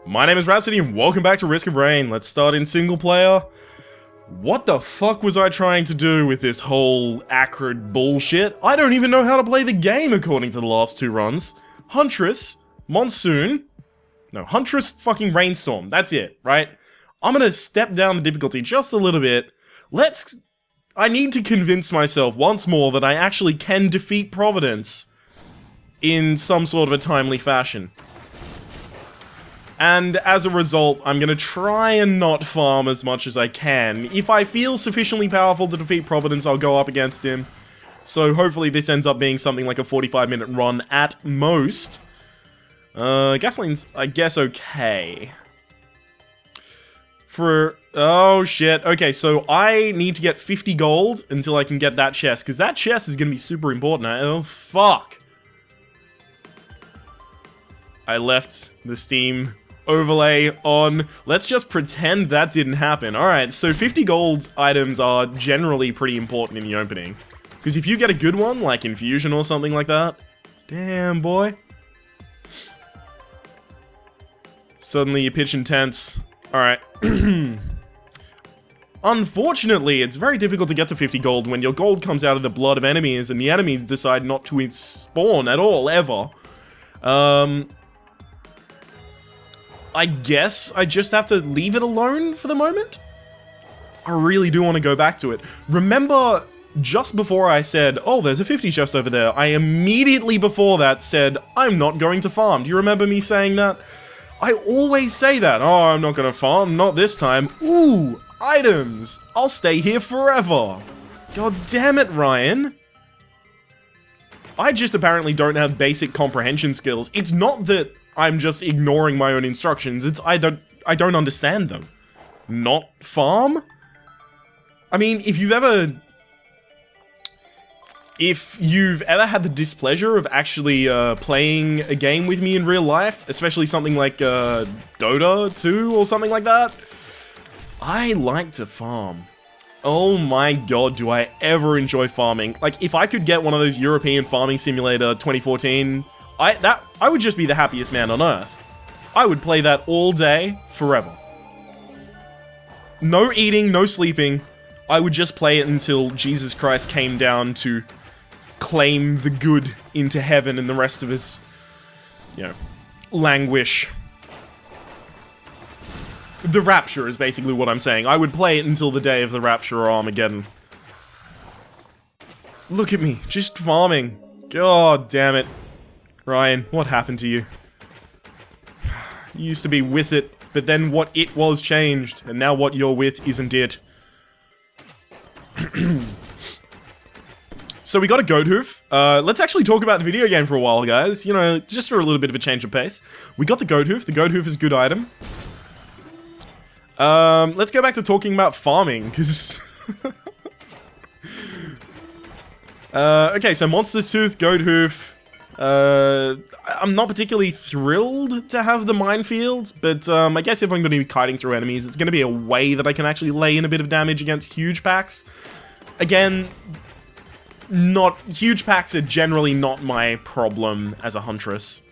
My name is Rhapsody and welcome back to Risk of Rain. Let's start in single player. What the fuck was I trying to do with this whole acrid bullshit? I don't even know how to play the game according to the last two runs. Huntress, Monsoon, no, Huntress fucking Rainstorm, that's it, right? I'm gonna step down the difficulty just a little bit. I need to convince myself once more that I actually can defeat Providence in some sort of a timely fashion. And as a result, I'm gonna try and not farm as much as I can. If I feel sufficiently powerful to defeat Providence, I'll go up against him. So hopefully this ends up being something like a 45-minute run at most. Gasoline's, I guess, okay. Oh shit, okay, so I need to get 50 gold until I can get that chest, because that chest is gonna be super important. Oh, fuck. I left the Steam overlay on. Let's just pretend that didn't happen. Alright, so 50 gold items are generally pretty important in the opening. Because if you get a good one, like Infusion or something like that, damn boy. Suddenly you're pitching tents. Alright. Unfortunately, it's very difficult to get to 50 gold when your gold comes out of the blood of enemies and the enemies decide not to spawn at all, ever. I guess I just have to leave it alone for the moment? I really do want to go back to it. Remember, just before I said, oh, there's a 50 chest over there, I immediately before that said, I'm not going to farm. Do you remember me saying that? I always say that. Oh, I'm not going to farm. Not this time. Ooh, items. I'll stay here forever. God damn it, Ryan. I just apparently don't have basic comprehension skills. It's not that I'm just ignoring my own instructions. It's I don't understand them. Not farm? I mean, if you've ever had the displeasure of actually playing a game with me in real life, especially something like Dota 2 or something like that, I like to farm. Oh my god, do I ever enjoy farming. Like, if I could get one of those European Farming Simulator 2014, I would just be the happiest man on earth. I would play that all day, forever. No eating, no sleeping. I would just play it until Jesus Christ came down to claim the good into heaven and the rest of us, you know, languish. The rapture is basically what I'm saying. I would play it until the day of the rapture or Armageddon. Look at me, just farming. God damn it. Ryan, what happened to you? You used to be with it, but then what it was changed, and now what you're with isn't it. So we got a goat hoof. Let's actually talk about the video game for a while, guys. You know, just for a little bit of a change of pace. We got the goat hoof. The goat hoof is a good item. Let's go back to talking about farming, because... okay, so Monster's Tooth, goat hoof. I'm not particularly thrilled to have the minefield, but I guess if I'm going to be kiting through enemies, it's going to be a way that I can actually lay in a bit of damage against huge packs. Again, huge packs are generally not my problem as a huntress.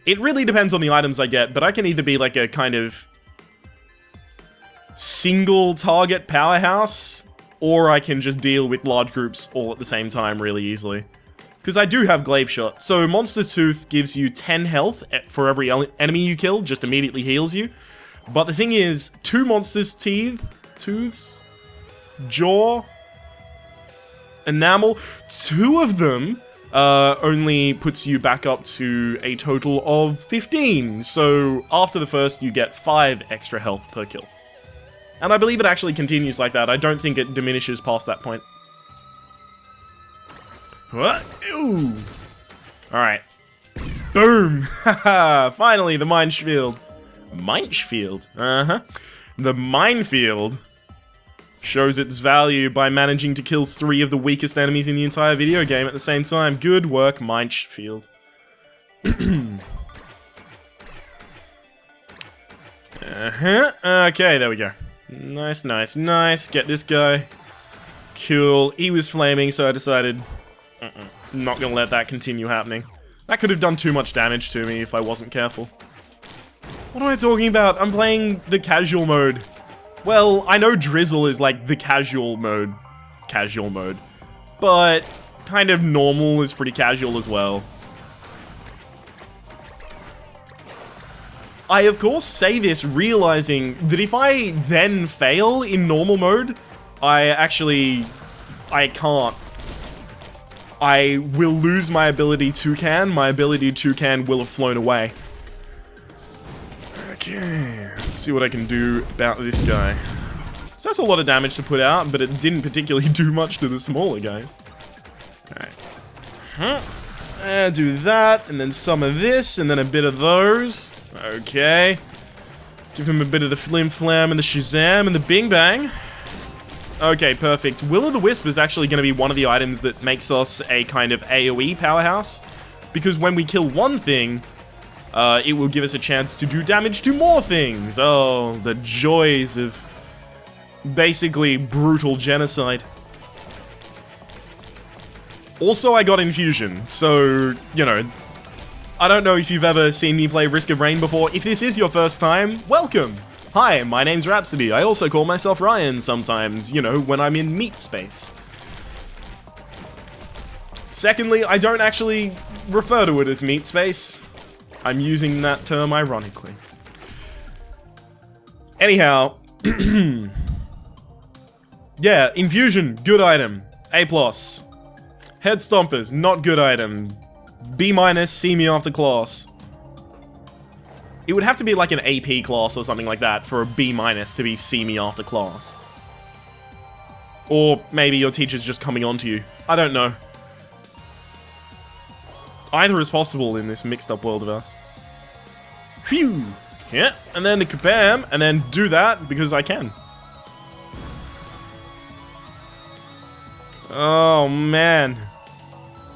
It really depends on the items I get, but I can either be like a kind of single target powerhouse, or I can just deal with large groups all at the same time really easily. Because I do have Glaive Shot. So Monster's Tooth gives you 10 health for every enemy you kill, just immediately heals you. But the thing is, 2 Monster's Tooths, Jaw, Enamel, 2 of them only puts you back up to a total of 15. So after the first, you get 5 extra health per kill. And I believe it actually continues like that. I don't think it diminishes past that point. What? Ooh. Alright. Boom! Haha! Finally, the minefield. Minefield? Uh-huh. The minefield shows its value by managing to kill 3 of the weakest enemies in the entire video game at the same time. Good work, minefield. Uh-huh. Okay, there we go. Nice, nice, nice. Get this guy. Cool. He was flaming, so I decided... not gonna let that continue happening. That could have done too much damage to me if I wasn't careful. What am I talking about? I'm playing the casual mode. Well, I know Drizzle is like the casual mode. But kind of normal is pretty casual as well. I, of course, say this realizing that if I then fail in normal mode, I can't. I will lose my ability Toucan. My ability Toucan will have flown away. Okay, let's see what I can do about this guy. So that's a lot of damage to put out, but it didn't particularly do much to the smaller guys. Alright. Do that, and then some of this, and then a bit of those. Okay. Give him a bit of the flim flam and the shazam and the bing bang. Okay, perfect. Will-o'-the-wisp is actually going to be one of the items that makes us a kind of AoE powerhouse. Because when we kill one thing, it will give us a chance to do damage to more things. Oh, the joys of basically brutal genocide. Also, I got Infusion, so, you know, I don't know if you've ever seen me play Risk of Rain before. If this is your first time, welcome! Hi, my name's Rhapsody. I also call myself Ryan sometimes, you know, when I'm in meat space. Secondly, I don't actually refer to it as meat space. I'm using that term ironically. Anyhow, yeah, Infusion, good item. A+. Head Stompers, not good item. B-, see me after class. It would have to be like an AP class or something like that for a B- to be see me after class. Or maybe your teacher's just coming on to you. I don't know. Either is possible in this mixed up world of ours. Phew! Yeah, and then the kabam, and then do that because I can. Oh man.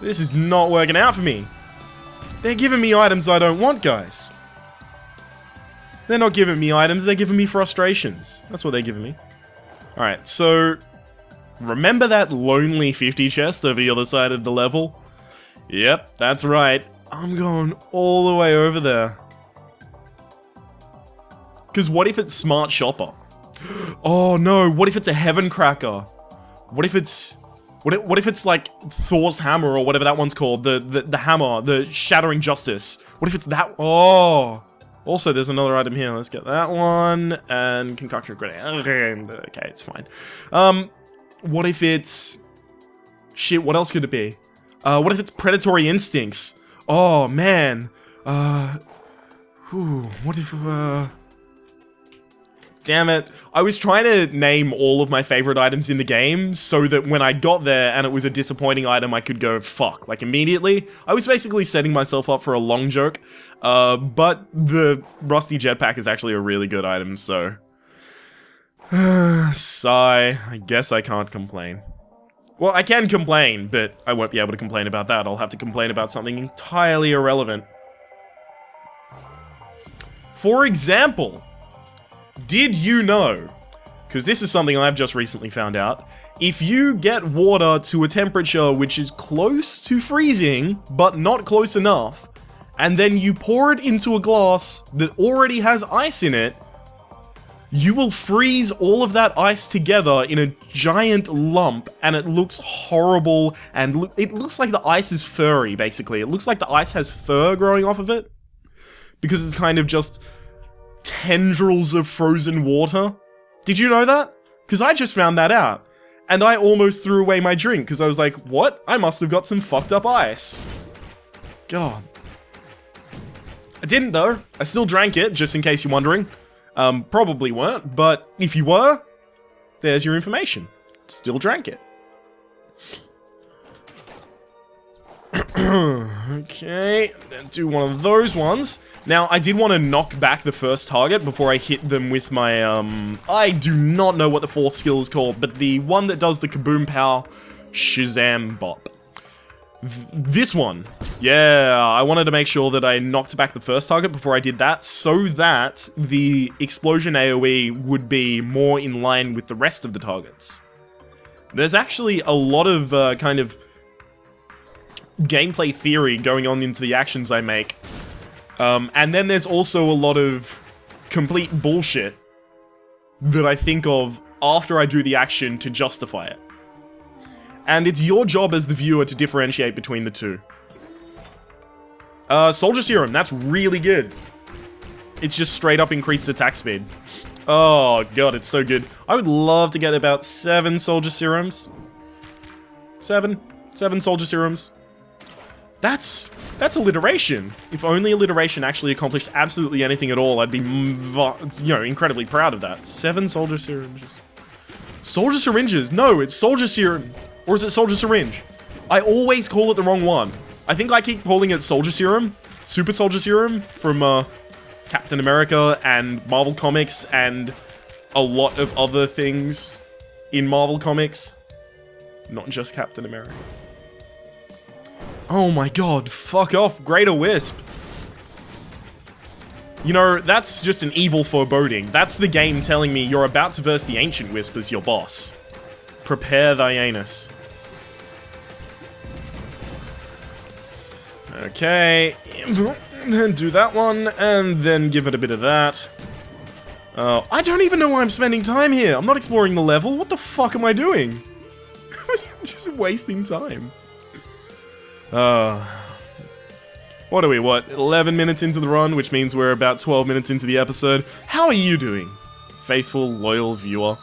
This is not working out for me. They're giving me items I don't want, guys. They're not giving me items, they're giving me frustrations. That's what they're giving me. Alright, so... remember that lonely 50 chest over the other side of the level? Yep, that's right. I'm going all the way over there. Because what if it's Smart Shopper? Oh no, what if it's a Heaven Cracker? What if it's... What if it's like Thor's hammer or whatever that one's called? The hammer, the Shattering Justice. What if it's that? Oh. Also, there's another item here. Let's get that one. And Concoction Grenade. Okay, it's fine. What if it's... shit, what else could it be? What if it's Predatory Instincts? Oh, man. What if... damn it. I was trying to name all of my favorite items in the game so that when I got there and it was a disappointing item, I could go, fuck, like immediately. I was basically setting myself up for a long joke, but the Rusty Jetpack is actually a really good item, so... sigh. I guess I can't complain. Well, I can complain, but I won't be able to complain about that. I'll have to complain about something entirely irrelevant. For example... did you know, because this is something I've just recently found out, if you get water to a temperature which is close to freezing, but not close enough, and then you pour it into a glass that already has ice in it, you will freeze all of that ice together in a giant lump, and it looks horrible, and it looks like the ice is furry, basically. It looks like the ice has fur growing off of it, because it's kind of just... tendrils of frozen water. Did you know that? Because I just found that out. And I almost threw away my drink because I was like, what? I must have got some fucked up ice. God. I didn't though. I still drank it, just in case you're wondering. Probably weren't, but if you were, there's your information. Still drank it. Okay, then do one of those ones. Now, I did want to knock back the first target before I hit them with my, I do not know what the fourth skill is called, but the one that does the Kaboom Pow Shazam Bop. This one. Yeah, I wanted to make sure that I knocked back the first target before I did that, so that the explosion AoE would be more in line with the rest of the targets. There's actually a lot of, kind of gameplay theory going on into the actions I make. And then there's also a lot of complete bullshit that I think of after I do the action to justify it. And it's your job as the viewer to differentiate between the two. Soldier Serum, that's really good. It's just straight up increased attack speed. Oh god, it's so good. I would love to get about 7 Soldier Serums. 7 Soldier Serums. That's alliteration. If only alliteration actually accomplished absolutely anything at all, I'd be, incredibly proud of that. 7 Soldier Syringes. Soldier Syringes? No, it's Soldier Serum. Or is it Soldier Syringe? I always call it the wrong one. I think I keep calling it Soldier Serum. Super Soldier Serum from, Captain America and Marvel Comics and a lot of other things in Marvel Comics. Not just Captain America. Oh my god, fuck off, Greater Wisp. You know, that's just an evil foreboding. That's the game telling me you're about to verse the Ancient Wisp as your boss. Prepare thy anus. Okay, do that one, and then give it a bit of that. I don't even know why I'm spending time here. I'm not exploring the level. What the fuck am I doing? Just wasting time. What are we, 11 minutes into the run, which means we're about 12 minutes into the episode. How are you doing, faithful, loyal viewer?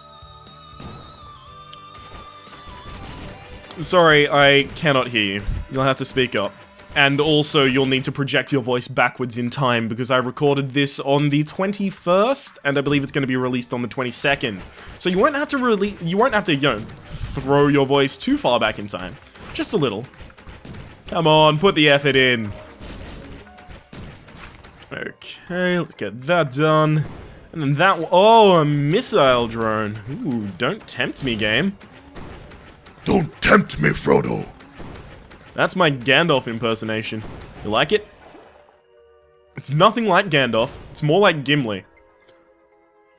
Sorry, I cannot hear you. You'll have to speak up. And also, you'll need to project your voice backwards in time, because I recorded this on the 21st, and I believe it's going to be released on the 22nd. So you won't have to, throw your voice too far back in time. Just a little. Come on, put the effort in. Okay, let's get that done. And then that oh, a missile drone. Ooh, don't tempt me, game. Don't tempt me, Frodo. That's my Gandalf impersonation. You like it? It's nothing like Gandalf. It's more like Gimli.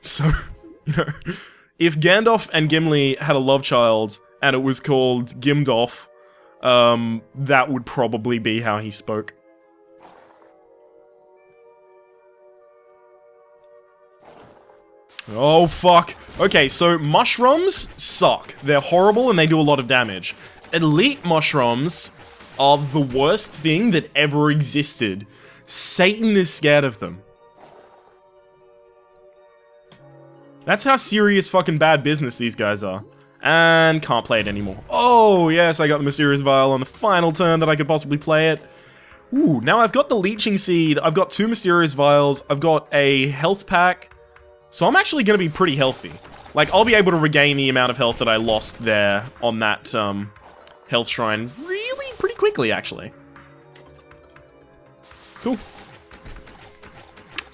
So, if Gandalf and Gimli had a love child and it was called Gimdolf, that would probably be how he spoke. Oh, fuck. Okay, so mushrooms suck. They're horrible and they do a lot of damage. Elite mushrooms are the worst thing that ever existed. Satan is scared of them. That's how serious fucking bad business these guys are. And can't play it anymore. Oh, yes, I got the Mysterious Vial on the final turn that I could possibly play it. Ooh, now I've got the Leeching Seed, I've got 2 Mysterious Vials, I've got a health pack. So I'm actually going to be pretty healthy. Like, I'll be able to regain the amount of health that I lost there on that, health shrine really pretty quickly, actually. Cool.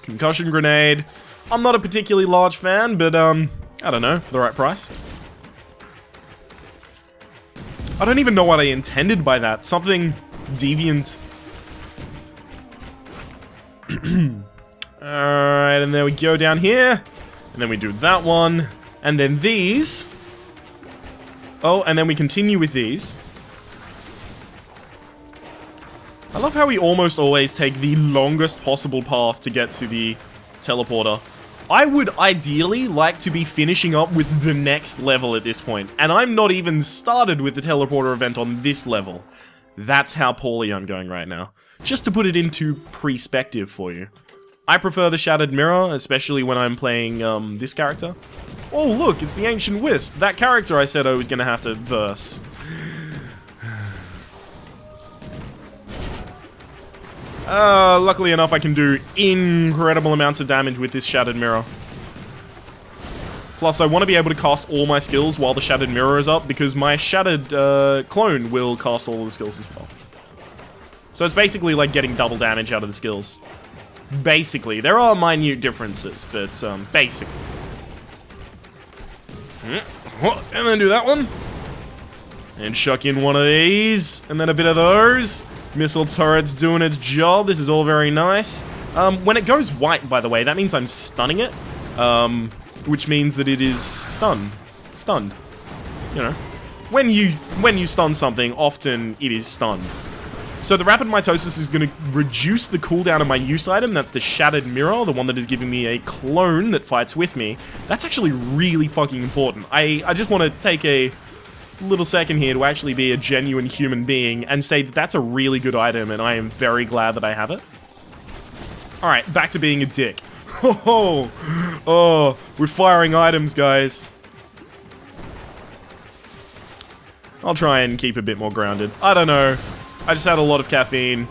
Concussion grenade. I'm not a particularly large fan, but, I don't know, for the right price. I don't even know what I intended by that. Something deviant. Alright, and there we go down here. And then we do that one. And then these. Oh, and then we continue with these. I love how we almost always take the longest possible path to get to the teleporter. I would ideally like to be finishing up with the next level at this point. And I'm not even started with the teleporter event on this level. That's how poorly I'm going right now. Just to put it into perspective for you. I prefer the Shattered Mirror, especially when I'm playing this character. Oh look, it's the Ancient Wisp, that character I said I was gonna have to verse. Luckily enough I can do incredible amounts of damage with this Shattered Mirror. Plus I want to be able to cast all my skills while the Shattered Mirror is up, because my Shattered clone will cast all of the skills as well. So it's basically like getting double damage out of the skills. Basically. There are minute differences, but basically. And then do that one. And chuck in one of these. And then a bit of those. Missile turret's doing its job. This is all very nice. When it goes white, by the way, that means I'm stunning it. Which means that it is stunned. Stunned. You know. When you stun something, often it is stunned. So the rapid mitosis is going to reduce the cooldown of my use item. That's the Shattered Mirror, the one that is giving me a clone that fights with me. That's actually really fucking important. I just want to take a little second here to actually be a genuine human being and say that that's a really good item, and I am very glad that I have it. Alright, back to being a dick. Oh, we're firing items, guys. I'll try and keep a bit more grounded. I don't know. I just had a lot of caffeine.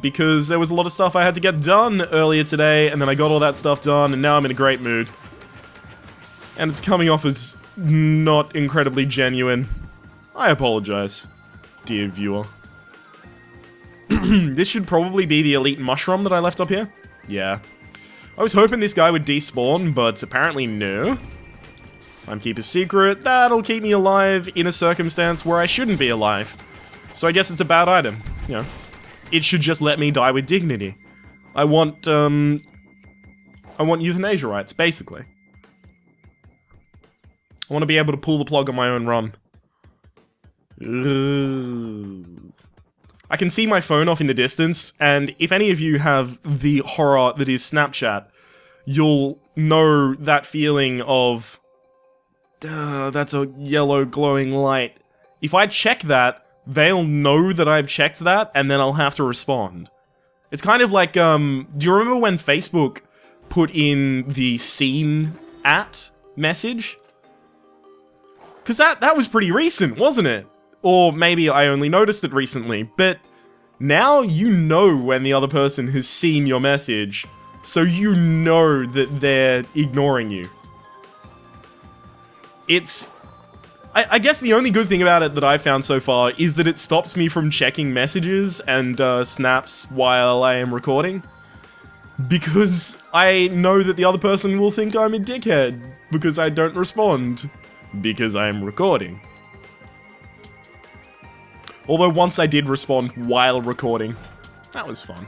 Because there was a lot of stuff I had to get done earlier today, and then I got all that stuff done, and now I'm in a great mood. And it's coming off as not incredibly genuine. I apologize, dear viewer. This should probably be the elite mushroom that I left up here. Yeah. I was hoping this guy would despawn, but apparently no. Timekeeper's Secret, that'll keep me alive in a circumstance where I shouldn't be alive. So I guess it's a bad item, you know. It should just let me die with dignity. I want euthanasia rights, basically. I want to be able to pull the plug on my own run. Ugh. I can see my phone off in the distance, and if any of you have the horror that is Snapchat, you'll know that feeling of... that's a yellow glowing light. If I check that, they'll know that I've checked that, and then I'll have to respond. It's kind of like, do you remember when Facebook put in the seen at message? Because that was pretty recent, wasn't it? Or maybe I only noticed it recently, but now you know when the other person has seen your message, so you know that they're ignoring you. It's... I guess the only good thing about it that I've found so far is that it stops me from checking messages and snaps while I am recording. Because I know that the other person will think I'm a dickhead because I don't respond. Because I am recording. Although once I did respond while recording. That was fun.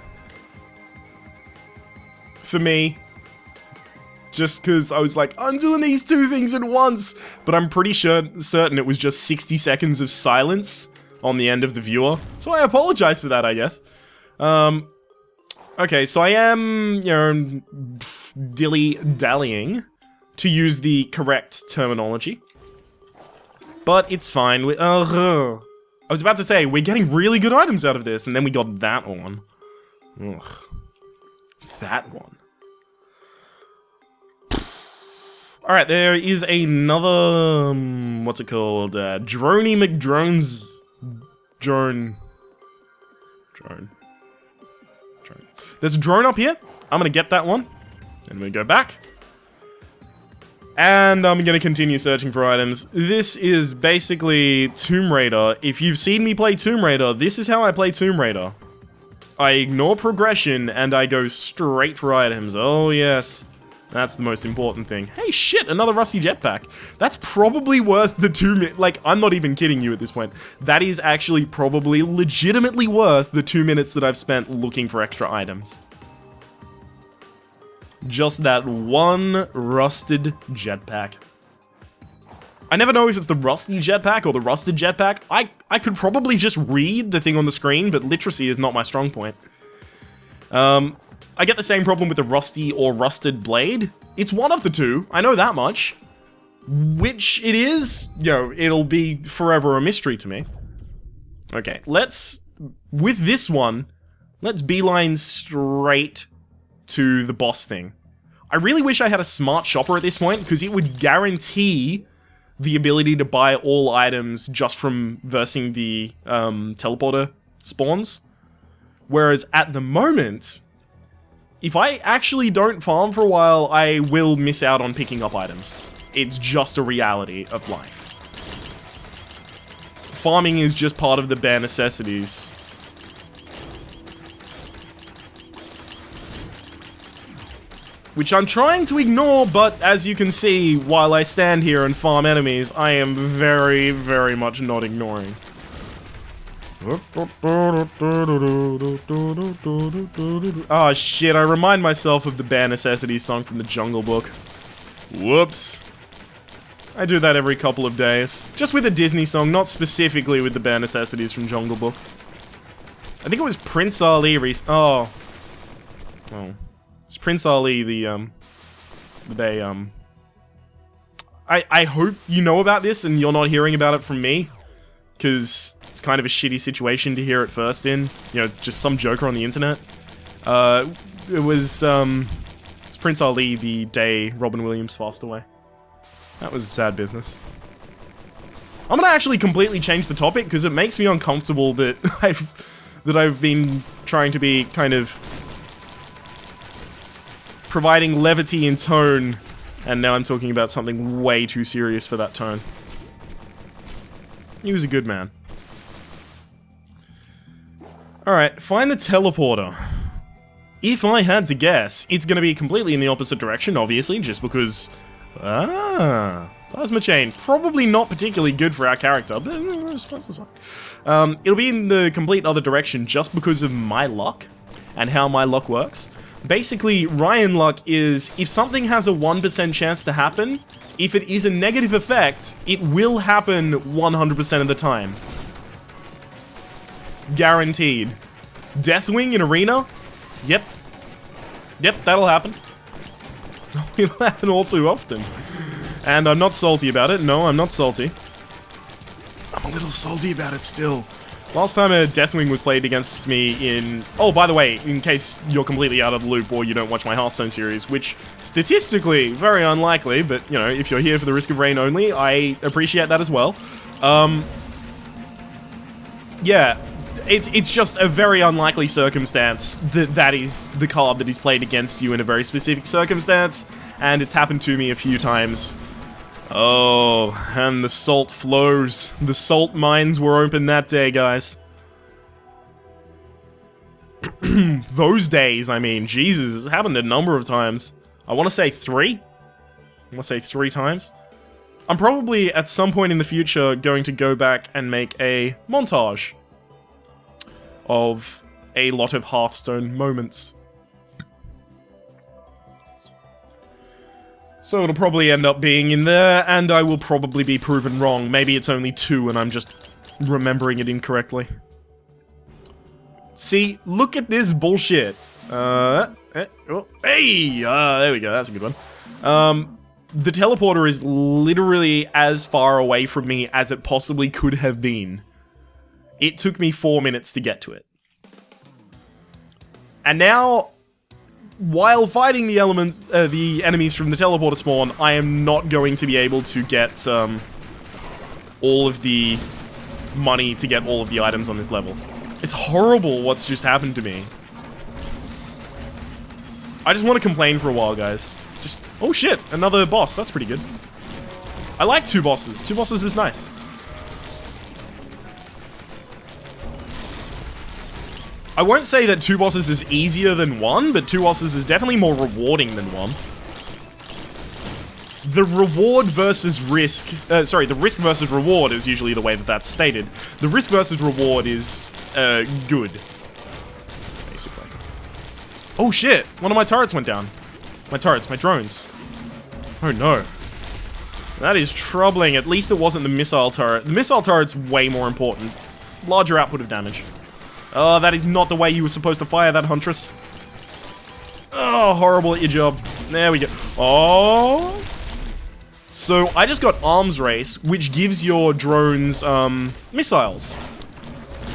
For me. Just because I was like, I'm doing these two things at once. But I'm pretty certain it was just 60 seconds of silence on the end of the viewer. So I apologize for that, I guess. Okay, so I am, you know, dilly-dallying, to use the correct terminology. But it's fine. I was about to say, we're getting really good items out of this, and then we got that one. Ugh. That one. Alright, there is another... what's it called? Droney McDrone's... Drone. There's a drone up here. I'm gonna get that one. And we go back. And I'm gonna continue searching for items. This is basically Tomb Raider. If you've seen me play Tomb Raider, this is how I play Tomb Raider. I ignore progression and I go straight for items. Oh yes. That's the most important thing. Hey, shit, another rusty jetpack. That's probably worth the 2 minutes. Like, I'm not even kidding you at this point. That is actually probably legitimately worth the 2 minutes that I've spent looking for extra items. Just that one rusted jetpack. I never know if it's the rusty jetpack or the rusted jetpack. I could probably just read the thing on the screen, but literacy is not my strong point. I get the same problem with the rusty or rusted blade. It's one of the two, I know that much. Which it is, you know, it'll be forever a mystery to me. Okay, with this one, let's beeline straight to the boss thing. I really wish I had a smart shopper at this point, because it would guarantee the ability to buy all items just from versing the teleporter spawns. Whereas at the moment... if I actually don't farm for a while, I will miss out on picking up items. It's just a reality of life. Farming is just part of the bare necessities. Which I'm trying to ignore, but as you can see, while I stand here and farm enemies, I am very, very much not ignoring. Oh shit, I remind myself of the Bare Necessities song from the Jungle Book. Whoops. I do that every couple of days. Just with a Disney song, not specifically with the Bare Necessities from Jungle Book. I think it was Prince Ali Oh. It's Prince Ali, I hope you know about this and you're not hearing about it from me, because it's kind of a shitty situation to hear it first in. You know, just some joker on the internet. It was Prince Ali the day Robin Williams passed away. That was sad business. I'm gonna actually completely change the topic, because it makes me uncomfortable that I've been trying to be kind of providing levity in tone, and now I'm talking about something way too serious for that tone. He was a good man. Alright, find the teleporter. If I had to guess, it's going to be completely in the opposite direction, obviously, just because... plasma chain. Probably not particularly good for our character, but it'll be in the complete other direction just because of my luck and how my luck works. Basically, Ryan luck is, if something has a 1% chance to happen, if it is a negative effect, it will happen 100% of the time. Guaranteed. Deathwing in Arena? Yep. Yep, that'll happen. It'll happen all too often. And I'm not salty about it. No, I'm not salty. I'm a little salty about it still. Last time a Deathwing was played against me in... Oh, by the way, in case you're completely out of the loop or you don't watch my Hearthstone series, which, statistically, very unlikely, but, you know, if you're here for the Risk of Rain only, I appreciate that as well. Yeah, it's just a very unlikely circumstance that is the card that is played against you in a very specific circumstance, and it's happened to me a few times. Oh, and the salt flows. The salt mines were open that day, guys. Those days, I mean, Jesus, it happened a number of times. I want to say 3. I want to say 3 times. I'm probably, at some point in the future, going to go back and make a montage of a lot of Hearthstone moments. So it'll probably end up being in there, and I will probably be proven wrong. Maybe it's only 2 and I'm just remembering it incorrectly. See, look at this bullshit. Hey! There we go, that's a good one. The teleporter is literally as far away from me as it possibly could have been. It took me 4 minutes to get to it. And now... while fighting the enemies from the teleporter spawn, I am not going to be able to get all of the money to get all of the items on this level. It's horrible what's just happened to me. I just want to complain for a while, guys. Just, oh shit, another boss. That's pretty good. I like 2 bosses. 2 bosses is nice. I won't say that 2 bosses is easier than 1, but 2 bosses is definitely more rewarding than 1. The reward versus risk... the risk versus reward is usually the way that that's stated. The risk versus reward is, good. Basically. Oh shit! One of my turrets went down. My drones. Oh no. That is troubling. At least it wasn't the missile turret. The missile turret's way more important. Larger output of damage. Oh, that is not the way you were supposed to fire that, Huntress. Oh, horrible at your job. There we go. Oh. So, I just got Arms Race, which gives your drones, missiles.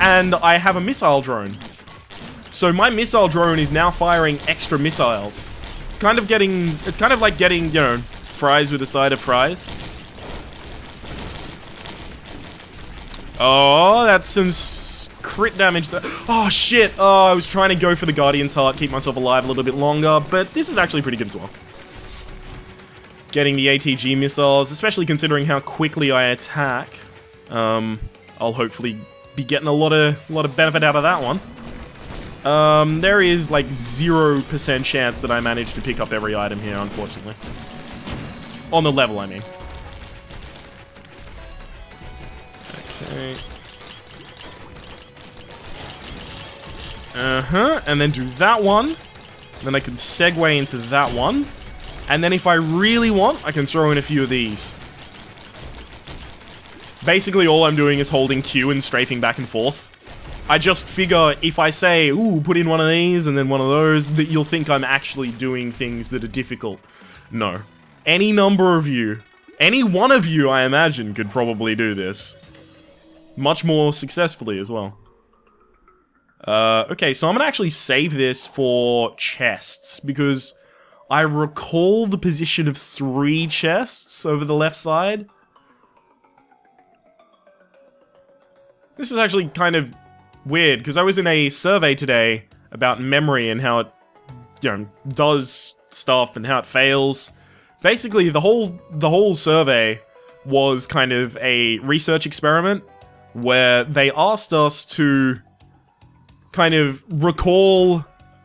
And I have a missile drone. So, my missile drone is now firing extra missiles. It's kind of like getting, you know, fries with a side of fries. Oh, that's some crit damage there. Oh, shit. Oh, I was trying to go for the Guardian's Heart, keep myself alive a little bit longer, but this is actually pretty good as well. Getting the ATG missiles, especially considering how quickly I attack. I'll hopefully be getting a lot of benefit out of that one. There is like 0% chance that I manage to pick up every item here, unfortunately. On the level, I mean. Okay. And then do that one. Then I can segue into that one. And then if I really want, I can throw in a few of these. Basically, all I'm doing is holding Q and strafing back and forth. I just figure if I say, ooh, put in one of these and then one of those, that you'll think I'm actually doing things that are difficult. No. Any number of you, any one of you, I imagine, could probably do this. Much more successfully as well. Okay, so I'm gonna actually save this for chests, because I recall the position of 3 chests over the left side. This is actually kind of weird, because I was in a survey today about memory and how it, you know, does stuff and how it fails. Basically, the whole survey was kind of a research experiment where they asked us to kind of recall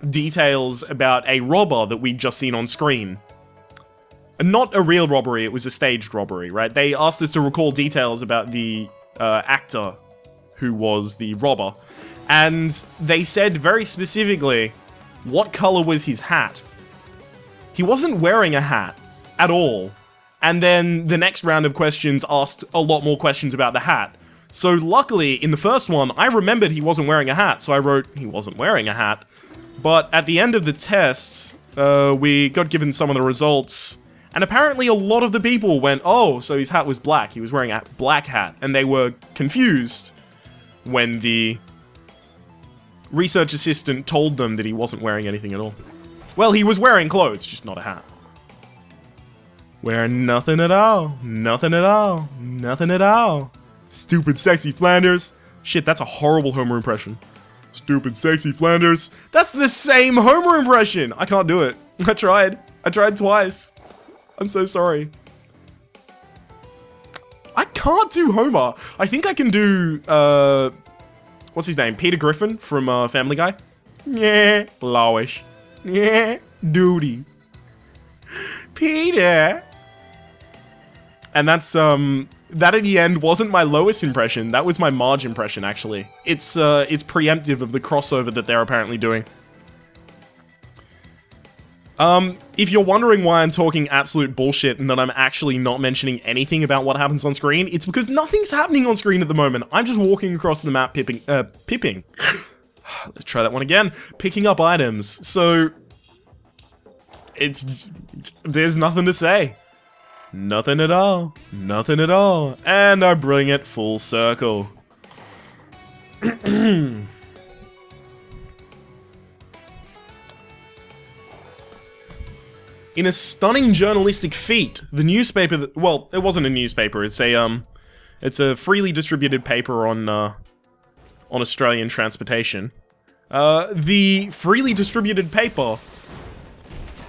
details about a robber that we'd just seen on screen. Not a real robbery, it was a staged robbery, right? They asked us to recall details about the actor who was the robber. And they said very specifically, what color was his hat? He wasn't wearing a hat at all. And then the next round of questions asked a lot more questions about the hat. So luckily, in the first one, I remembered he wasn't wearing a hat, so I wrote, he wasn't wearing a hat. But at the end of the tests, we got given some of the results, and apparently a lot of the people went, oh, so his hat was black, he was wearing a black hat, and they were confused when the research assistant told them that he wasn't wearing anything at all. Well, he was wearing clothes, just not a hat. Wearing nothing at all, nothing at all, nothing at all. Stupid sexy Flanders. Shit, that's a horrible Homer impression. Stupid sexy Flanders. That's the same Homer impression! I can't do it. I tried. I tried twice. I'm so sorry. I can't do Homer. I think I can do, what's his name? Peter Griffin from Family Guy? Yeah, Lowish. Yeah, Duty. Peter. And that's, that at the end wasn't my lowest impression, that was my Marge impression, actually. It's preemptive of the crossover that they're apparently doing. If you're wondering why I'm talking absolute bullshit and that I'm actually not mentioning anything about what happens on screen, it's because nothing's happening on screen at the moment. I'm just walking across the map pipping. Let's try that one again. Picking up items. So, there's nothing to say. Nothing at all. Nothing at all. And I bring it full circle. In a stunning journalistic feat, the newspaper well, it wasn't a newspaper, it's a freely distributed paper on Australian transportation. The freely distributed paper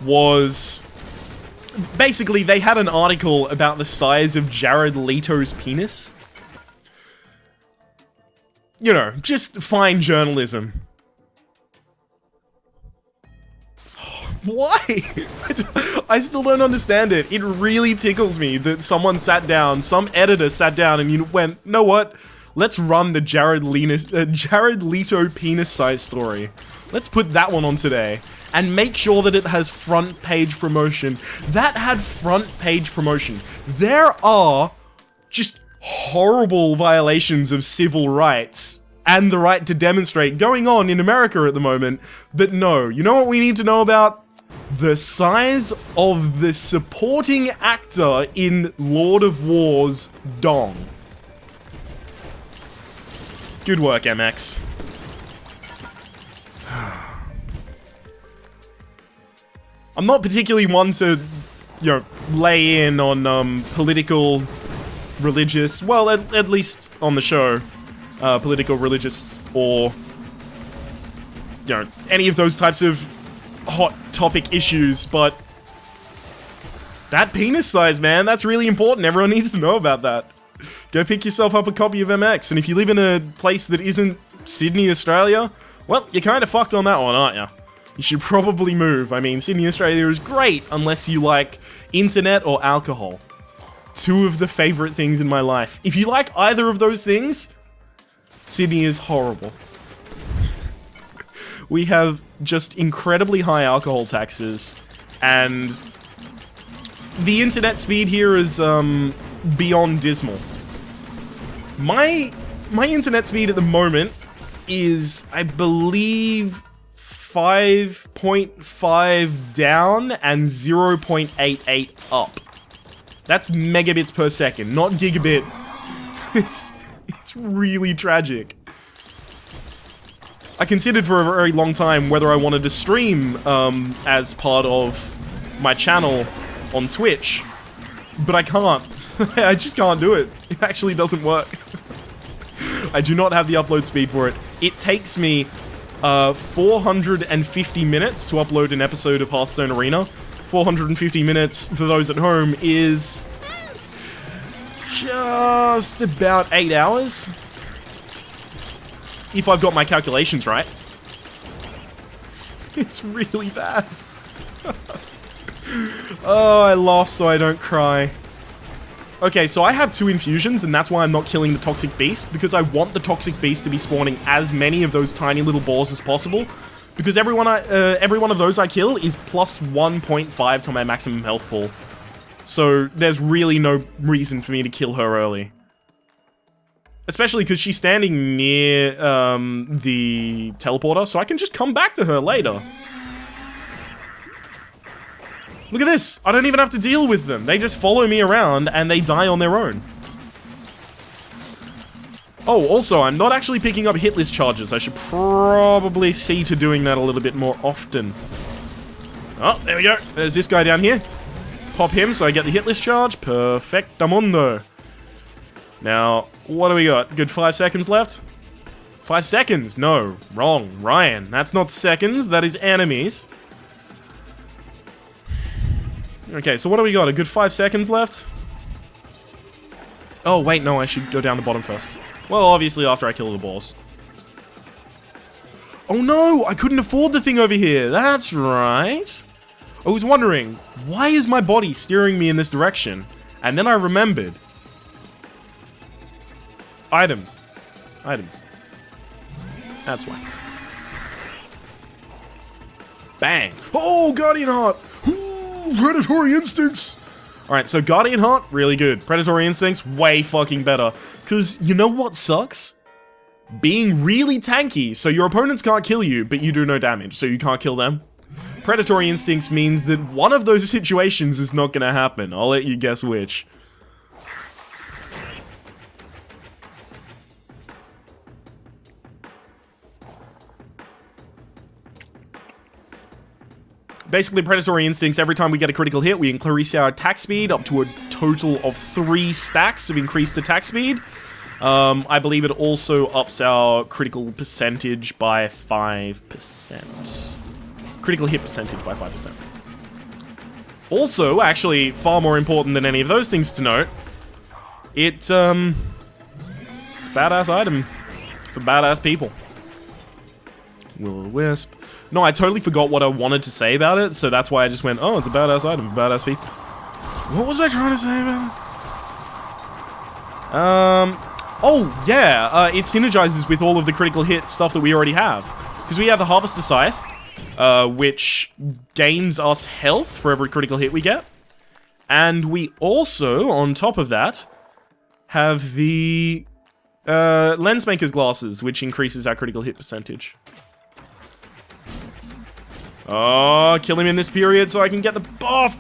was basically, they had an article about the size of Jared Leto's penis. You know, just fine journalism. Why? I still don't understand it. It really tickles me that someone sat down, some editor sat down and you went, know what? Let's run the Jared Leto penis size story. Let's put that one on today. And make sure that it has front page promotion. That had front page promotion. There are just horrible violations of civil rights and the right to demonstrate going on in America at the moment that no. You know what we need to know about? The size of the supporting actor in Lord of War's dong. Good work, MX. I'm not particularly one to, you know, lay in on political, religious, well, at least on the show, political, religious, or, you know, any of those types of hot topic issues, but that penis size, man, that's really important. Everyone needs to know about that. Go pick yourself up a copy of MX, and if you live in a place that isn't Sydney, Australia, well, you're kind of fucked on that one, aren't you? You should probably move. I mean, Sydney, Australia is great unless you like internet or alcohol. Two of the favorite things in my life. If you like either of those things, Sydney is horrible. We have just incredibly high alcohol taxes, and the internet speed here is beyond dismal. My internet speed at the moment is, I believe, 5.5 down and 0.88 up. That's megabits per second, not gigabit. It's really tragic. I considered for a very long time whether I wanted to stream as part of my channel on Twitch, but I can't. I just can't do it. It actually doesn't work. I do not have the upload speed for it. It takes me 450 minutes to upload an episode of Hearthstone Arena. 450 minutes, for those at home, is just about 8 hours. If I've got my calculations right. It's really bad. Oh, I laugh so I don't cry. Okay, so I have 2 infusions, and that's why I'm not killing the Toxic Beast, because I want the Toxic Beast to be spawning as many of those tiny little balls as possible, because every one of those I kill is plus 1.5 to my maximum health pool. So there's really no reason for me to kill her early. Especially because she's standing near the teleporter, so I can just come back to her later. Look at this! I don't even have to deal with them. They just follow me around and they die on their own. Oh, also, I'm not actually picking up hit list charges. I should probably see to doing that a little bit more often. Oh, there we go. There's this guy down here. Pop him so I get the hit list charge. Perfectamundo. Now, what do we got? Good 5 seconds left? 5 seconds? No, wrong. Ryan, that's not seconds, that is enemies. Okay, so what do we got? A good 5 seconds left? Oh, wait, no, I should go down the bottom first. Well, obviously after I kill the boss. Oh no, I couldn't afford the thing over here. That's right. I was wondering, why is my body steering me in this direction? And then I remembered. Items. Items. That's why. Bang. Oh, Guardian Heart. Predatory Instincts! Alright, so Guardian Heart, really good. Predatory Instincts, way fucking better. Because you know what sucks? Being really tanky, so your opponents can't kill you, but you do no damage, so you can't kill them. Predatory Instincts means that one of those situations is not gonna happen. I'll let you guess which. Basically, Predatory Instincts, every time we get a critical hit, we increase our attack speed up to a total of 3 stacks of increased attack speed. I believe it also ups our critical percentage by 5%. Critical hit percentage by 5%. Also, actually, far more important than any of those things to note, it's a badass item for badass people. Will-o-wisp. No, I totally forgot what I wanted to say about it, so that's why I just went, oh, it's a badass item for badass people. What was I trying to say about it? Oh, yeah, it synergizes with all of the critical hit stuff that we already have. Because we have the Harvester Scythe, which gains us health for every critical hit we get. And we also, on top of that, have the Lensmaker's Glasses, which increases our critical hit percentage. Oh, kill him in this period so I can get the buff!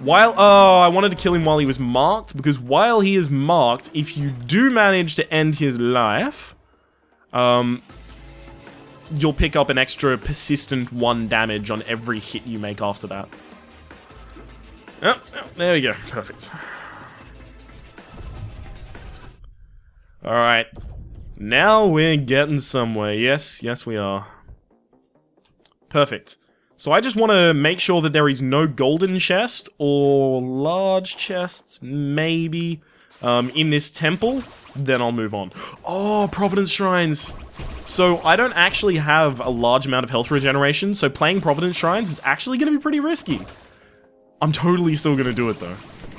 Oh, I wanted to kill him while he was marked, because while he is marked, if you do manage to end his life, you'll pick up an extra persistent 1 damage on every hit you make after that. Oh, there we go. Perfect. Alright. Now we're getting somewhere. Yes, yes we are. Perfect. So I just want to make sure that there is no golden chest or large chests, maybe, in this temple. Then I'll move on. Oh, Providence Shrines. So I don't actually have a large amount of health regeneration, so playing Providence Shrines is actually going to be pretty risky. I'm totally still going to do it, though.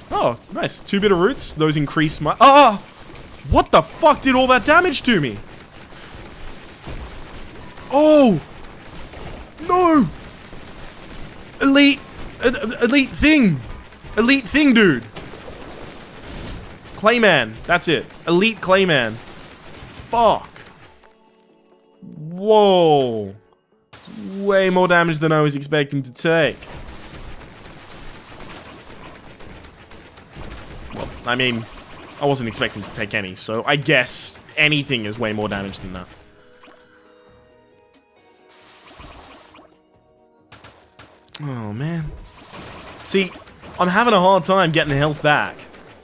Oh, nice. 2 bitter roots. Those increase my... Ah! What the fuck did all that damage to me? Oh! No! Elite thing! Elite thing, dude! Clayman. That's it. Elite Clayman. Fuck. Whoa. Way more damage than I was expecting to take. Well, I mean, I wasn't expecting to take any, so I guess anything is way more damage than that. Oh, man. See, I'm having a hard time getting health back.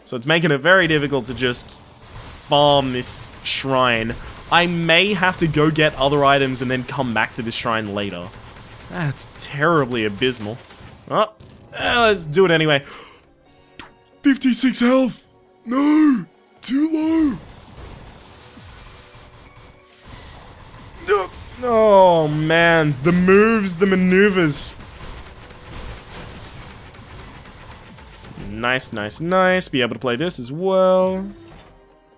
So it's making it very difficult to just farm this shrine. I may have to go get other items and then come back to this shrine later. That's terribly abysmal. Oh, let's do it anyway. 56 health. No, too low. Oh, man. The moves, the maneuvers. Nice, nice, nice. Be able to play this as well.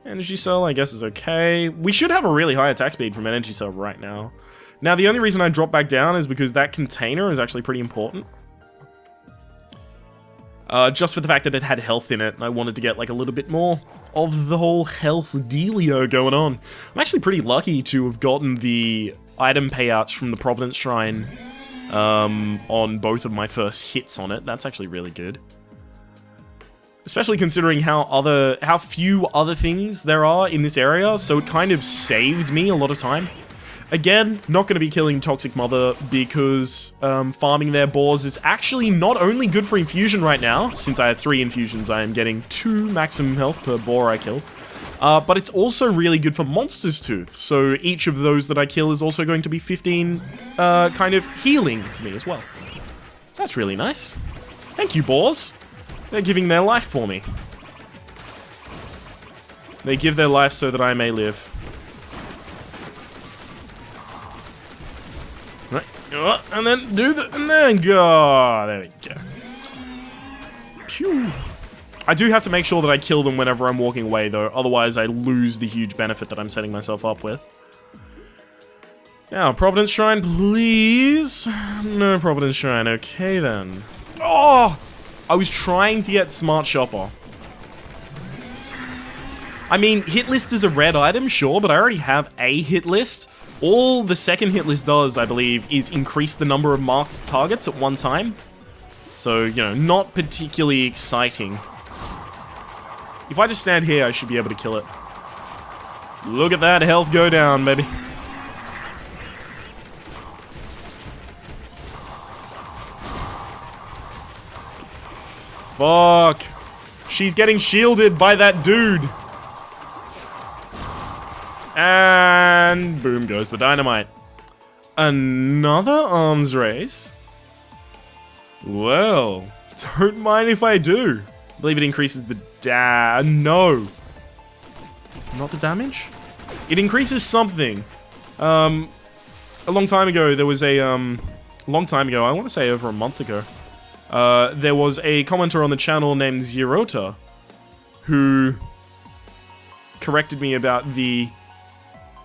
Energy Cell, I guess, is okay. We should have a really high attack speed from Energy Cell right now. Now, the only reason I dropped back down is because that container is actually pretty important. Just for the fact that it had health in it, and I wanted to get, like, a little bit more of the whole health dealio going on. I'm actually pretty lucky to have gotten the item payouts from the Providence Shrine on both of my first hits on it. That's actually really good. Especially considering how few other things there are in this area, so it kind of saved me a lot of time. Again, not going to be killing Toxic Mother because farming their boars is actually not only good for infusion right now, since I have 3 infusions, I am getting 2 maximum health per boar I kill, but it's also really good for Monster's Tooth, so each of those that I kill is also going to be 15 kind of healing to me as well. So that's really nice. Thank you, boars. They're giving their life for me. They give their life so that I may live. Right. And then do the... And then go. There we go. Phew. I do have to make sure that I kill them whenever I'm walking away, though. Otherwise, I lose the huge benefit that I'm setting myself up with. Now, Providence Shrine, please. No Providence Shrine. Okay, then. Oh! I was trying to get Smart Shopper. I mean, hit list is a red item, sure, but I already have a hit list. All the second hit list does, I believe, is increase the number of marked targets at one time. So, you know, not particularly exciting. If I just stand here, I should be able to kill it. Look at that health go down, baby. Fuck. She's getting shielded by that dude. And boom goes the dynamite. Another arms race? Well, don't mind if I do. I believe it increases the no. Not the damage? It increases something. A long time ago, there was a, I want to say over a month ago, there was a commenter on the channel named Zerota who corrected me about the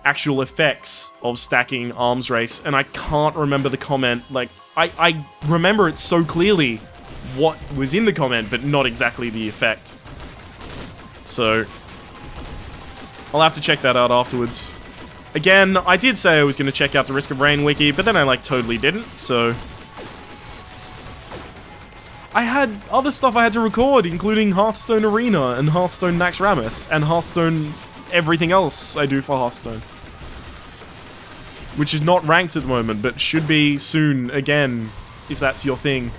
actual effects of stacking arms race, and I can't remember the comment. Like, I remember it so clearly what was in the comment, but not exactly the effect. So, I'll have to check that out afterwards. Again, I did say I was going to check out the Risk of Rain wiki, but then I, like, totally didn't, so... I had other stuff I had to record, including Hearthstone Arena, and Hearthstone Naxxramas, and Hearthstone everything else I do for Hearthstone. Which is not ranked at the moment, but should be soon, again, if that's your thing.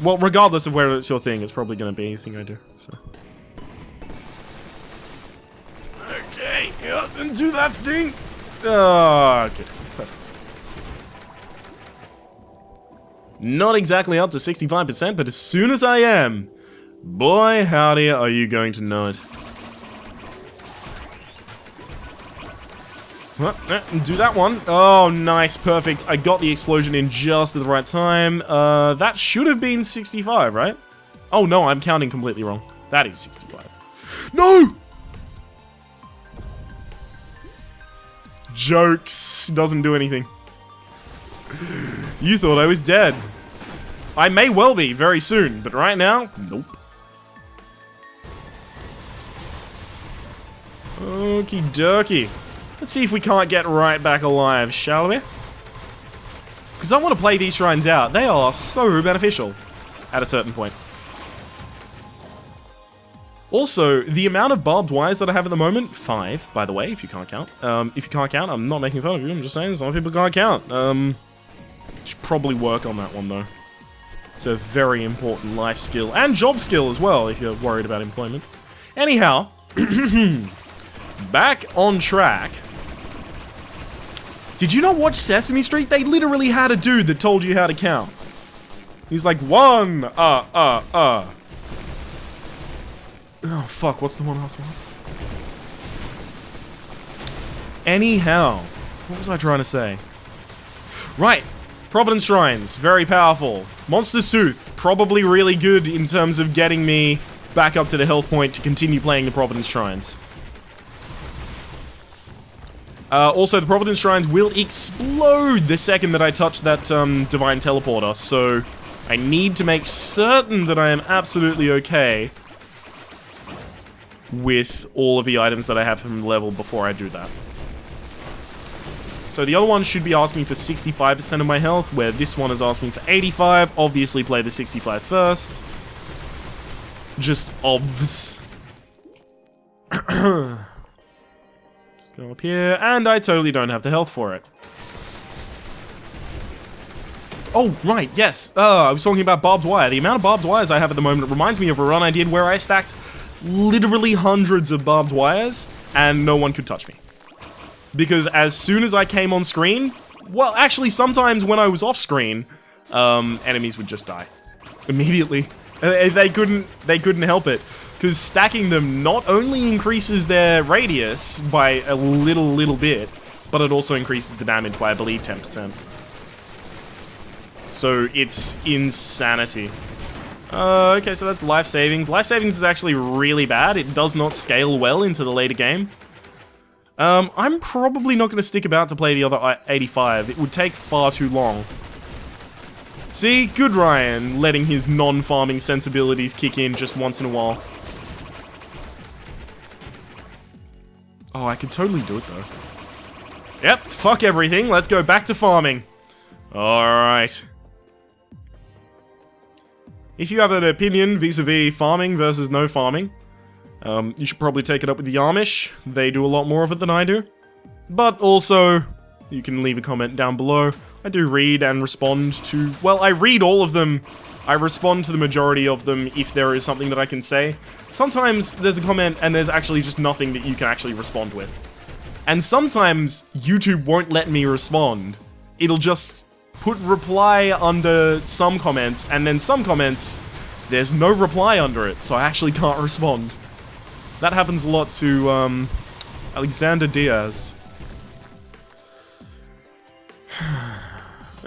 Well, regardless of where it's your thing, it's probably going to be anything I do, so... Okay, yeah, and do that thing! Ah, good. Perfect. Not exactly up to 65%, but as soon as I am, boy howdy are you going to know it. Do that one. Oh, nice, perfect. I got the explosion in just at the right time. That should have been 65, right? Oh no, I'm counting completely wrong. That is 65. No! Jokes. Doesn't do anything. You thought I was dead. I may well be very soon, but right now, nope. Okie dokie. Let's see if we can't get right back alive, shall we? Because I want to play these shrines out. They are so beneficial at a certain point. Also, the amount of barbed wires that I have at the moment, 5, by the way, if you can't count. If you can't count, I'm not making fun of you, I'm just saying some people can't count. Should probably work on that one, though. It's a very important life skill, and job skill as well, if you're worried about employment. Anyhow, back on track. Did you not watch Sesame Street? They literally had a dude that told you how to count. He's like, 1, Oh, fuck, what's the one last one? Anyhow, what was I trying to say? Right, Providence Shrines, very powerful. Monster's Tooth, probably really good in terms of getting me back up to the health point to continue playing the Providence Shrines. Also, the Providence Shrines will explode the second that I touch that Divine Teleporter, so I need to make certain that I am absolutely okay with all of the items that I have from the level before I do that. So the other one should be asking for 65% of my health, where this one is asking for 85. Obviously play the 65 first. Just obvs. Just go up here, and I totally don't have the health for it. Oh, right, yes. I was talking about barbed wire. The amount of barbed wires I have at the moment reminds me of a run I did where I stacked literally hundreds of barbed wires, and no one could touch me. Because as soon as I came on screen, well, actually, sometimes when I was off screen, enemies would just die immediately. They couldn't help it, because stacking them not only increases their radius by a little bit, but it also increases the damage by, I believe, 10%. So it's insanity. Okay, so that's life savings. Life savings is actually really bad. It does not scale well into the later game. I'm probably not going to stick about to play the other 85. It would take far too long. See? Good Ryan, letting his non-farming sensibilities kick in just once in a while. Oh, I could totally do it, though. Yep, fuck everything. Let's go back to farming. Alright. If you have an opinion vis-a-vis farming versus no farming, you should probably take it up with the Amish. They do a lot more of it than I do. But also, you can leave a comment down below. I do read and respond to... Well, I read all of them. I respond to the majority of them if there is something that I can say. Sometimes there's a comment and there's actually just nothing that you can actually respond with. And sometimes YouTube won't let me respond. It'll just put reply under some comments, and then some comments, there's no reply under it, so I actually can't respond. That happens a lot to, Alexander Diaz.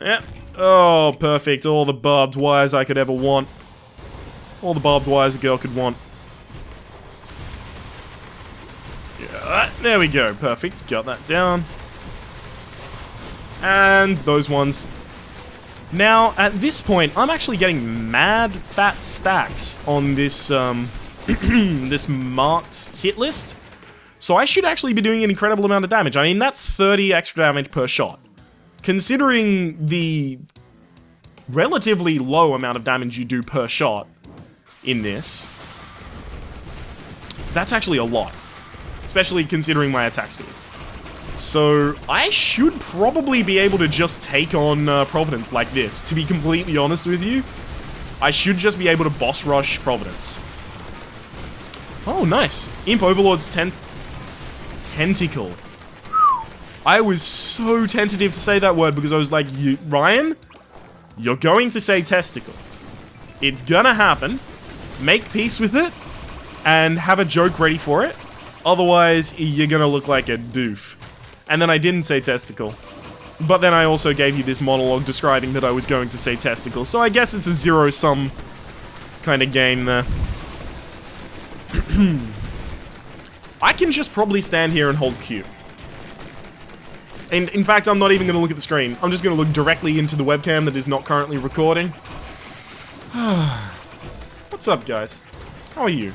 Yep. Oh, perfect. All the barbed wires I could ever want. All the barbed wires a girl could want. Yeah, there we go. Perfect. Got that down. And those ones. Now, at this point, I'm actually getting mad fat stacks on this, this marked hit list. So I should actually be doing an incredible amount of damage. I mean, that's 30 extra damage per shot. Considering the relatively low amount of damage you do per shot in this, that's actually a lot. Especially considering my attack speed. So, I should probably be able to just take on Providence like this. To be completely honest with you, I should just be able to boss rush Providence. Oh, nice. Imp Overlord's tentacle. I was so tentative to say that word because I was like, Ryan, you're going to say testicle. It's gonna happen. Make peace with it and have a joke ready for it. Otherwise, you're gonna look like a doof. And then I didn't say testicle. But then I also gave you this monologue describing that I was going to say testicle. So I guess it's a zero-sum kind of game there. I can just probably stand here and hold Q. And in fact, I'm not even going to look at the screen. I'm just going to look directly into the webcam that is not currently recording. What's up, guys? How are you?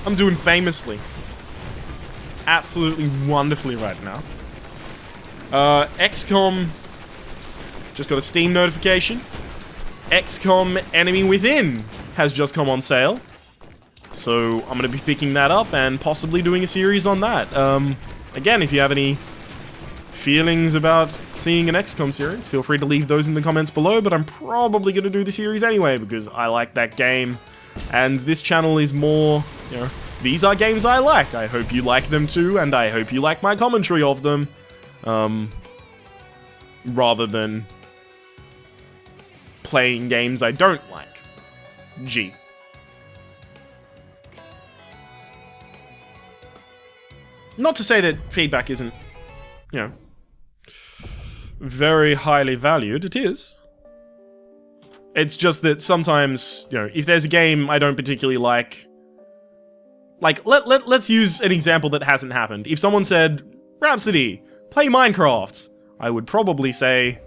I'm doing famously. absolutely wonderfully right now. XCOM just got a Steam notification. XCOM Enemy Within has just come on sale. So I'm going to be picking that up and possibly doing a series on that. Again, if you have any feelings about seeing an XCOM series, feel free to leave those in the comments below, but I'm probably going to do the series anyway because I like that game. And this channel is more, you know, these are games I like. I hope you like them too, and I hope you like my commentary of them. Rather than playing games I don't like. G. Not to say that feedback isn't, you know, very highly valued. It is. It's just that sometimes, you know, if there's a game I don't particularly like, let's use an example that hasn't happened. If someone said, Rhapsody, play Minecraft, I would probably say,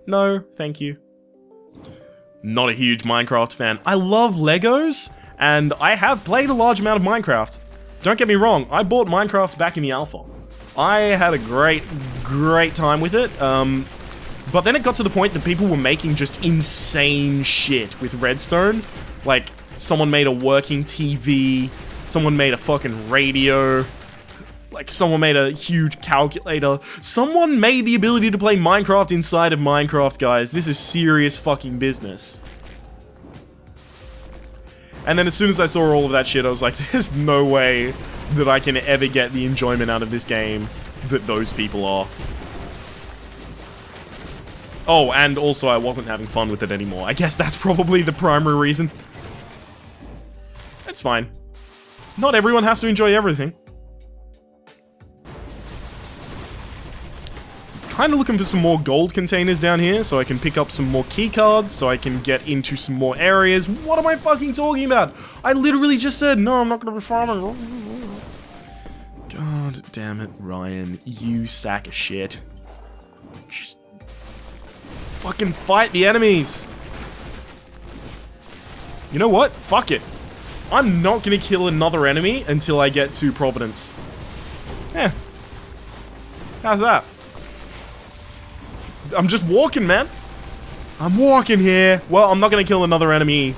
no, thank you. Not a huge Minecraft fan. I love Legos, and I have played a large amount of Minecraft. Don't get me wrong, I bought Minecraft back in the alpha. I had a great time with it, but then it got to the point that people were making just insane shit with Redstone. Like, someone made a working TV, someone made a fucking radio, like, someone made a huge calculator. Someone made the ability to play Minecraft inside of Minecraft, guys. This is serious fucking business. And then as soon as I saw all of that shit, I was like, there's no way that I can ever get the enjoyment out of this game that those people are. Oh, and also I wasn't having fun with it anymore. I guess that's probably the primary reason. It's fine. Not everyone has to enjoy everything. Kind of looking for some more gold containers down here so I can pick up some more key cards, so I can get into some more areas. What am I fucking talking about? I literally just said, no, I'm not going to be farming. God damn it, Ryan. You sack of shit. Just fucking fight the enemies. You know what? Fuck it. I'm not going to kill another enemy until I get to Providence. Yeah. How's that? I'm just walking, man. I'm walking here. Well, I'm not gonna kill another enemy.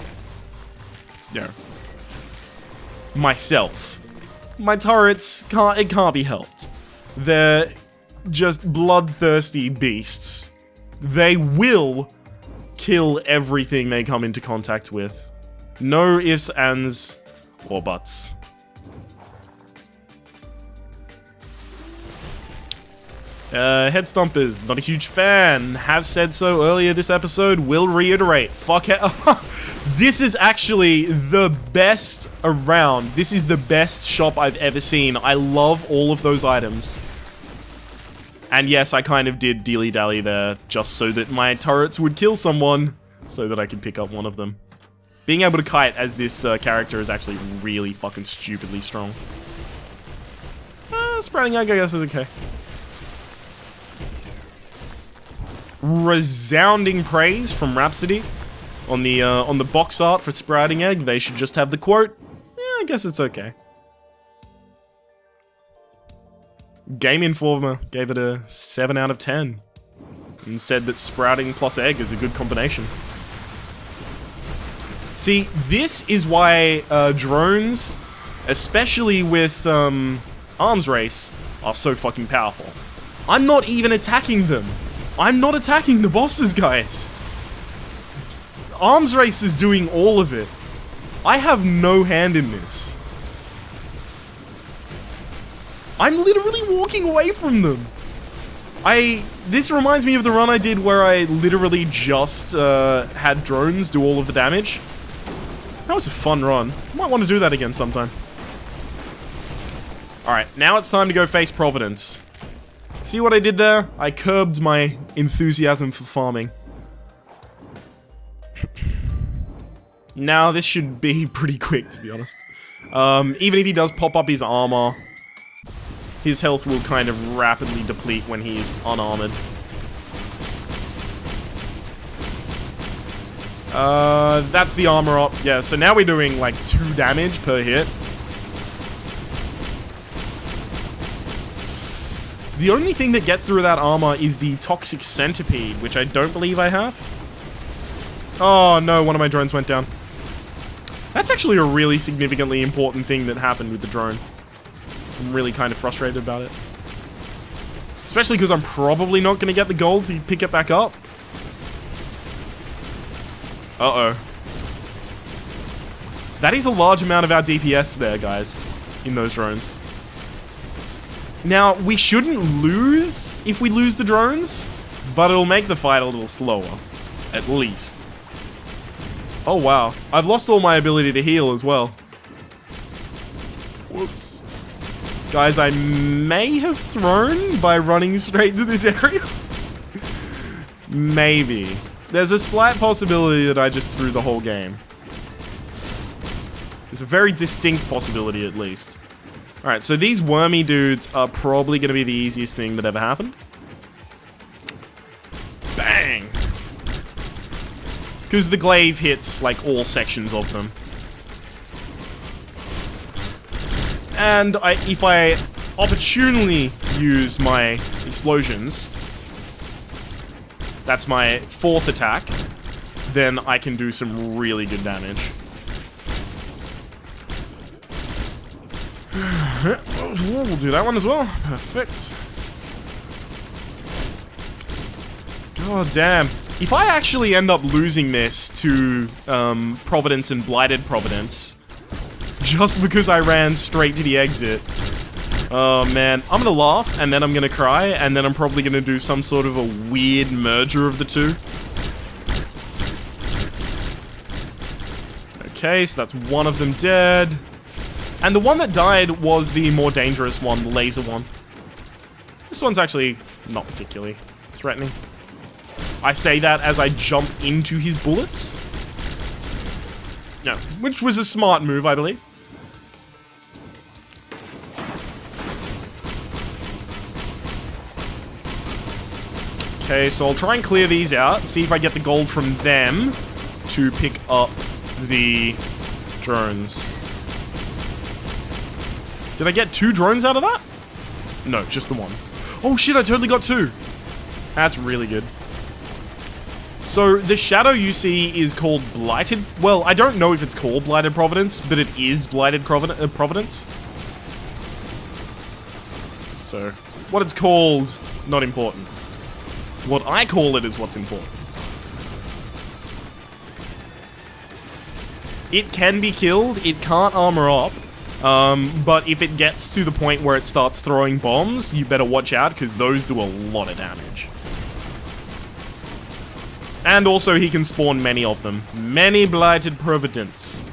No. Myself. My turrets can't be helped. They're just bloodthirsty beasts. They will kill everything they come into contact with. No ifs, ands, or buts. Head Stompers, not a huge fan. Have said so earlier this episode, will reiterate. Fuck it. This is actually the best around. This is the best shop I've ever seen. I love all of those items. And yes, I kind of did dilly-dally there, just so that my turrets would kill someone, so that I could pick up one of them. Being able to kite as this character is actually really fucking stupidly strong. Sprouting egg, I guess, is okay. Resounding praise from Rhapsody on the box art for Sprouting Egg. They should just have the quote. Yeah, I guess it's okay. Game Informer gave it a 7 out of 10 and said that sprouting plus egg is a good combination. See, this is why drones, especially with arms race, are so fucking powerful. I'm not even attacking them. I'm not attacking the bosses, guys. Arms race is doing all of it. I have no hand in this. I'm literally walking away from them. This reminds me of the run I did where I literally just had drones do all of the damage. That was a fun run. Might want to do that again sometime. Alright, now it's time to go face Providence. See what I did there? I curbed my enthusiasm for farming. Now this should be pretty quick, to be honest. Even if he does pop up his armor, his health will kind of rapidly deplete when he's unarmored. That's the armor up. Yeah, so now we're doing like 2 damage per hit. The only thing that gets through that armor is the Toxic Centipede, which I don't believe I have. Oh no, one of my drones went down. That's actually a really significantly important thing that happened with the drone. I'm really kind of frustrated about it. Especially because I'm probably not going to get the gold to pick it back up. Uh-oh. That is a large amount of our DPS there, guys, in those drones. Now, we shouldn't lose if we lose the drones, but it'll make the fight a little slower, at least. Oh, wow. I've lost all my ability to heal as well. Whoops. Guys, I may have thrown by running straight to this area. Maybe. There's a slight possibility that I just threw the whole game. There's a very distinct possibility, at least. Alright, so these wormy dudes are probably going to be the easiest thing that ever happened. Bang! Because the glaive hits, like, all sections of them. And if I opportunely use my explosions, that's my 4th attack, then I can do some really good damage. We'll do that one as well. Perfect. God damn. If I actually end up losing this to Providence and Blighted Providence, just because I ran straight to the exit, oh man, I'm gonna laugh, and then I'm gonna cry, and then I'm probably gonna do some sort of a weird merger of the two. Okay, so that's one of them dead. And the one that died was the more dangerous one, the laser one. This one's actually not particularly threatening. I say that as I jump into his bullets. No, which was a smart move, I believe. Okay, so I'll try and clear these out, see if I get the gold from them to pick up the drones. Did I get 2 drones out of that? No, just the one. Oh shit, I totally got 2. That's really good. So, the shadow you see is called Blighted... Well, I don't know if it's called Blighted Providence, but it is Blighted Providence. So, what it's called, not important. What I call it is what's important. It can be killed, it can't armor up. But if it gets to the point where it starts throwing bombs, you better watch out, because those do a lot of damage. And also, he can spawn many of them. Many Blighted Providence.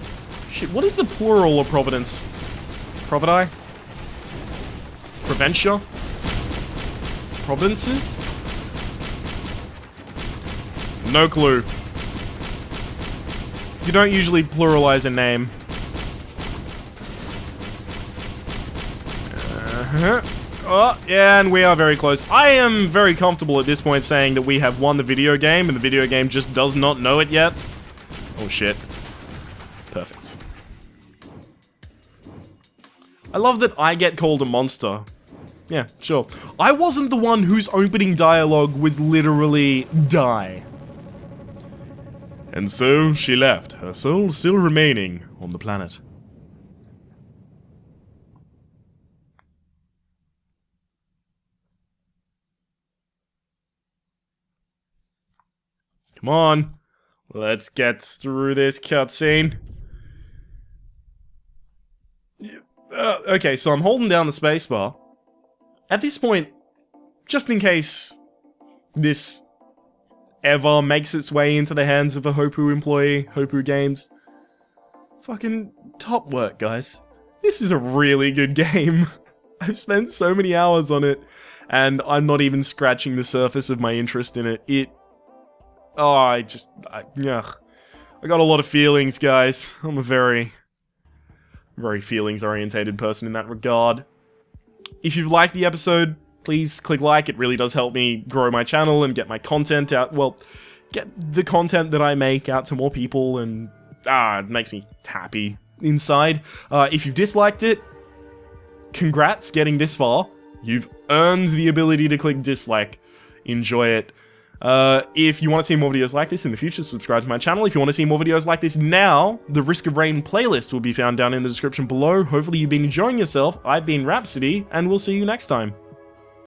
Shit, what is the plural of Providence? Providi? Proventia? Provinces? No clue. You don't usually pluralize a name. Oh, yeah, and we are very close. I am very comfortable at this point saying that we have won the video game, and the video game just does not know it yet. Oh, shit. Perfect. I love that I get called a monster. Yeah, sure. I wasn't the one whose opening dialogue was literally, die. And so she left, her soul still remaining on the planet. Come on, let's get through this cutscene. Okay, so I'm holding down the spacebar. At this point, just in case this ever makes its way into the hands of a Hopoo employee, Hopoo Games, fucking top work, guys. This is a really good game. I've spent so many hours on it, and I'm not even scratching the surface of my interest in it. I got a lot of feelings, guys. I'm a very, very feelings-orientated person in that regard. If you've liked the episode, please click like. It really does help me grow my channel and get my content out. Well, get the content that I make out to more people, and it makes me happy inside. If you've disliked it, congrats getting this far. You've earned the ability to click dislike. Enjoy it. If you want to see more videos like this in the future, subscribe to my channel. If you want to see more videos like this now, the Risk of Rain playlist will be found down in the description below. Hopefully you've been enjoying yourself. I've been Rhapsody, and we'll see you next time.